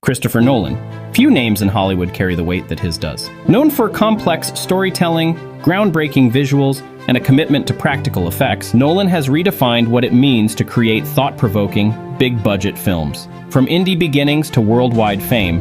Christopher Nolan. Few names in Hollywood carry the weight that his does. Known for complex storytelling, groundbreaking visuals, and a commitment to practical effects, Nolan has redefined what it means to create thought-provoking, big-budget films. From indie beginnings to worldwide fame,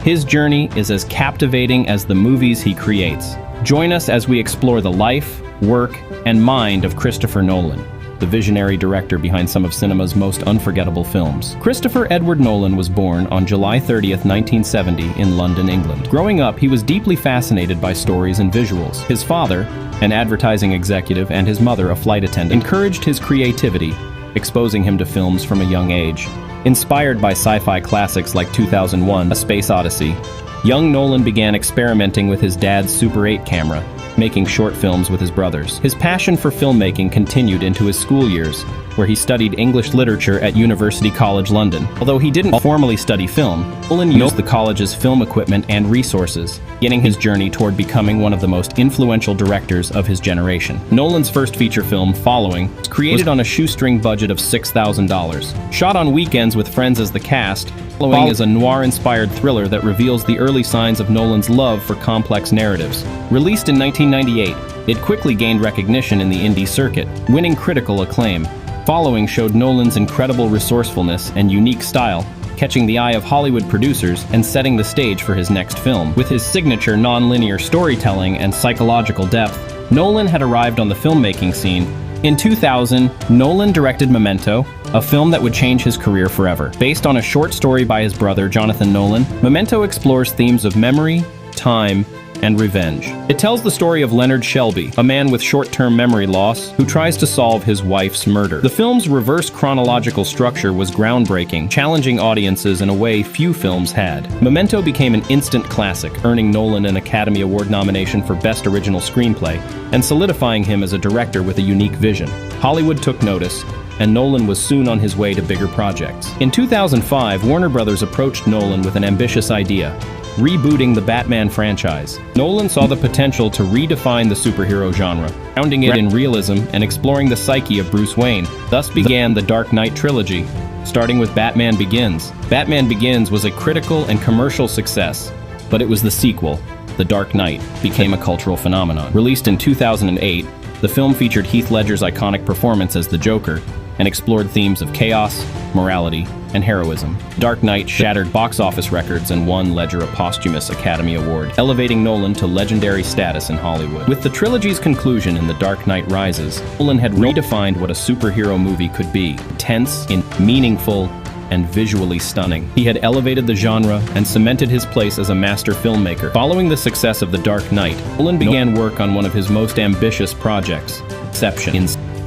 his journey is as captivating as the movies he creates. Join us as we explore the life, work, and mind of Christopher Nolan, the visionary director behind some of cinema's most unforgettable films. Christopher Edward Nolan was born on July 30th, 1970 in London, England. Growing up, he was deeply fascinated by stories and visuals. His father, an advertising executive, and his mother, a flight attendant, encouraged his creativity, exposing him to films from a young age. Inspired by sci-fi classics like 2001: A Space Odyssey, young Nolan began experimenting with his dad's Super 8 camera, making short films with his brothers. His passion for filmmaking continued into his school years, where he studied English literature at University College London. Although he didn't formally study film, Nolan used the college's film equipment and resources, beginning his journey toward becoming one of the most influential directors of his generation. Nolan's first feature film, Following, was created on a shoestring budget of $6,000. Shot on weekends with friends as the cast, Following is a noir-inspired thriller that reveals the early signs of Nolan's love for complex narratives. Released in 1998, it quickly gained recognition in the indie circuit, winning critical acclaim. Following showed Nolan's incredible resourcefulness and unique style, catching the eye of Hollywood producers and setting the stage for his next film. With his signature non-linear storytelling and psychological depth, Nolan had arrived on the filmmaking scene. In 2000, Nolan directed Memento, a film that would change his career forever. Based on a short story by his brother, Jonathan Nolan, Memento explores themes of memory, time, and revenge. It tells the story of Leonard Shelby, a man with short-term memory loss who tries to solve his wife's murder. The film's reverse chronological structure was groundbreaking, challenging audiences in a way few films had. Memento became an instant classic, earning Nolan an Academy Award nomination for Best Original Screenplay, and solidifying him as a director with a unique vision. Hollywood took notice, and Nolan was soon on his way to bigger projects. In 2005, Warner Brothers approached Nolan with an ambitious idea: rebooting the Batman franchise. Nolan saw the potential to redefine the superhero genre, grounding it in realism and exploring the psyche of Bruce Wayne. Thus began the Dark Knight Trilogy, starting with Batman Begins. Batman Begins was a critical and commercial success, but it was the sequel, The Dark Knight, became a cultural phenomenon. Released in 2008, the film featured Heath Ledger's iconic performance as the Joker and explored themes of chaos, morality, and heroism. Dark Knight shattered box office records and won Ledger a posthumous Academy Award, elevating Nolan to legendary status in Hollywood. With the trilogy's conclusion in The Dark Knight Rises, Nolan had redefined what a superhero movie could be: tense, meaningful, and visually stunning. He had elevated the genre and cemented his place as a master filmmaker. Following the success of The Dark Knight, Nolan began work on one of his most ambitious projects, Inception.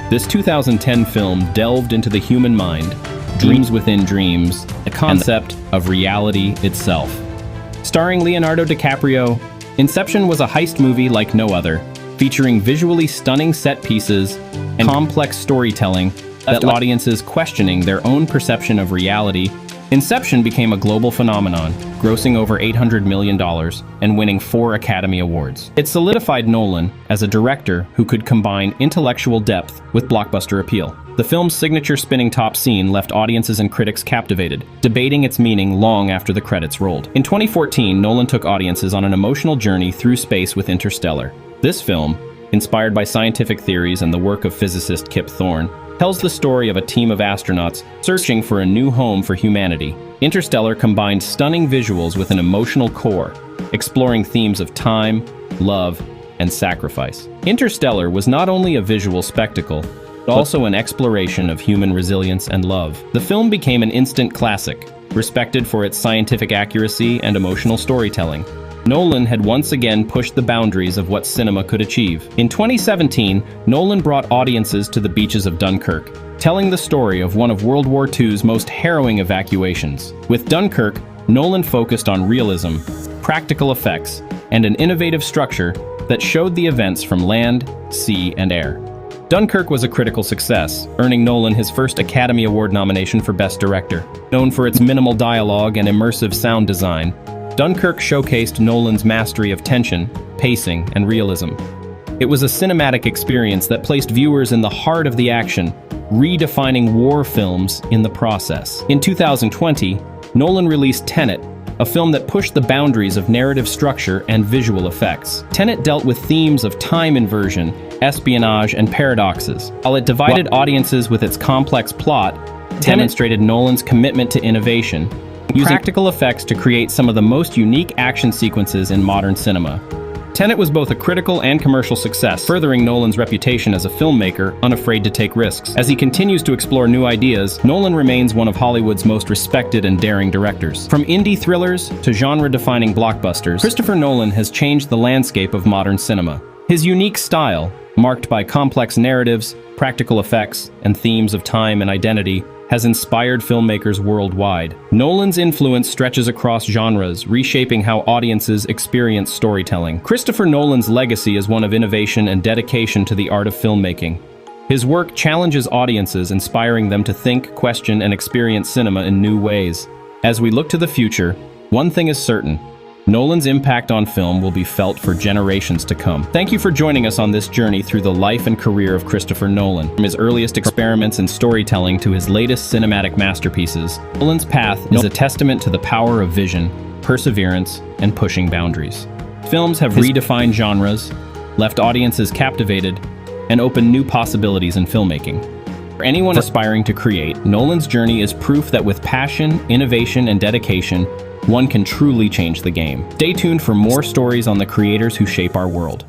This 2010 film delved into the human mind, dreams within dreams, the concept of reality itself. Starring Leonardo DiCaprio, Inception was a heist movie like no other, featuring visually stunning set pieces and complex storytelling that left audiences questioning their own perception of reality. Inception became a global phenomenon, grossing over $800 million and winning 4 Academy Awards. It solidified Nolan as a director who could combine intellectual depth with blockbuster appeal. The film's signature spinning top scene left audiences and critics captivated, debating its meaning long after the credits rolled. In 2014, Nolan took audiences on an emotional journey through space with Interstellar. This film, inspired by scientific theories and the work of physicist Kip Thorne, tells the story of a team of astronauts searching for a new home for humanity. Interstellar combined stunning visuals with an emotional core, exploring themes of time, love, and sacrifice. Interstellar was not only a visual spectacle, but also an exploration of human resilience and love. The film became an instant classic, respected for its scientific accuracy and emotional storytelling. Nolan had once again pushed the boundaries of what cinema could achieve. In 2017, Nolan brought audiences to the beaches of Dunkirk, telling the story of one of World War II's most harrowing evacuations. With Dunkirk, Nolan focused on realism, practical effects, and an innovative structure that showed the events from land, sea, and air. Dunkirk was a critical success, earning Nolan his first Academy Award nomination for Best Director. Known for its minimal dialogue and immersive sound design, Dunkirk showcased Nolan's mastery of tension, pacing, and realism. It was a cinematic experience that placed viewers in the heart of the action, redefining war films in the process. In 2020, Nolan released Tenet, a film that pushed the boundaries of narrative structure and visual effects. Tenet dealt with themes of time inversion, espionage, and paradoxes. While it divided audiences with its complex plot, demonstrated Nolan's commitment to innovation, using practical effects to create some of the most unique action sequences in modern cinema. Tenet was both a critical and commercial success, furthering Nolan's reputation as a filmmaker unafraid to take risks. As he continues to explore new ideas, Nolan remains one of Hollywood's most respected and daring directors. From indie thrillers to genre-defining blockbusters, Christopher Nolan has changed the landscape of modern cinema. His unique style, marked by complex narratives, practical effects, and themes of time and identity, has inspired filmmakers worldwide. Nolan's influence stretches across genres, reshaping how audiences experience storytelling. Christopher Nolan's legacy is one of innovation and dedication to the art of filmmaking. His work challenges audiences, inspiring them to think, question, and experience cinema in new ways. As we look to the future, one thing is certain: Nolan's impact on film will be felt for generations to come. Thank you for joining us on this journey through the life and career of Christopher Nolan. From his earliest experiments in storytelling to his latest cinematic masterpieces, Nolan's path is a testament to the power of vision, perseverance, and pushing boundaries. Films have redefined genres, left audiences captivated, and opened new possibilities in filmmaking. For anyone aspiring to create, Nolan's journey is proof that with passion, innovation, and dedication, one can truly change the game. Stay tuned for more stories on the creators who shape our world.